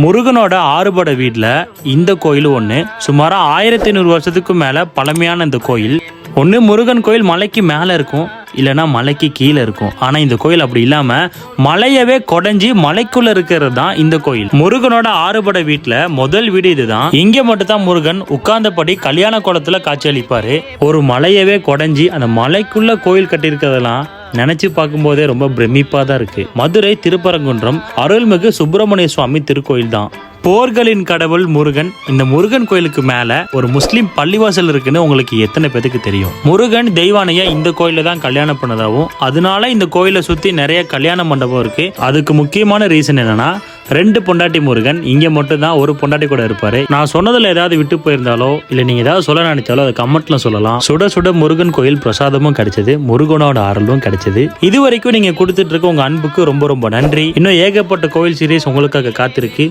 முருகனோட ஆறுபடை வீட்டில் இந்த கோயில் ஒன்று. சுமார் 1500 வருஷத்துக்கு மேலே பழமையான இந்த கோயில். ஒன்று முருகன் கோயில் மலைக்கு மேலே இருக்கும், இல்லைன்னா மலைக்கு கீழே இருக்கும். ஆனால் இந்த கோயில் அப்படி இல்லாமல் மலையவே கொடைஞ்சி மலைக்குள்ளே இருக்கிறது தான் இந்த கோயில். முருகனோட ஆறுபடை வீட்டில் முதல் வீடு இதுதான். இங்கே மட்டும் தான் முருகன் உட்கார்ந்தபடி கல்யாண கோலத்தில் காட்சியளிப்பார். ஒரு மலையவே கொடைஞ்சி அந்த மலைக்குள்ள கோயில் கட்டியிருக்கிறதெல்லாம் நினைச்சு பார்க்கும்போதே ரொம்ப பிரமிப்பாக தான் இருக்கு. மதுரை திருப்பரங்குன்றம் அருள்மிகு சுப்பிரமணிய சுவாமி திருக்கோயில் தான். போர்களின் கடவுள் முருகன். இந்த முருகன் கோயிலுக்கு மேல ஒரு முஸ்லீம் பள்ளிவாசல் இருக்குன்னு உங்களுக்கு எத்தனை பேருக்கு தெரியும்? முருகன் தெய்வானைய இந்த கோயில தான் கல்யாணம் பண்ணதாகவும், அதனால இந்த கோயிலை சுத்தி நிறைய கல்யாண மண்டபம் இருக்கு. அதுக்கு முக்கியமான ரீசன் என்னன்னா, 2 பொண்டாட்டி முருகன். இங்க மட்டும் தான் ஒரு பொண்டாட்டி கூட இருப்பாரு. நான் சொன்னதுல ஏதாவது விட்டு போயிருந்தாலோ இல்ல நீங்க ஏதாவது சொல்ல நினைச்சாலோ அதை கமெண்ட்ல சொல்லலாம். சுட சுட முருகன் கோயில் பிரசாதமும் கிடைச்சது, முருகனோட அருளும் கிடைச்சது. இது வரைக்கும் நீங்க கொடுத்துட்டு இருக்க உங்க அன்புக்கு ரொம்ப ரொம்ப நன்றி. இன்னும் ஏகப்பட்ட கோயில் சீரீஸ் உங்களுக்காக காத்திருக்கு.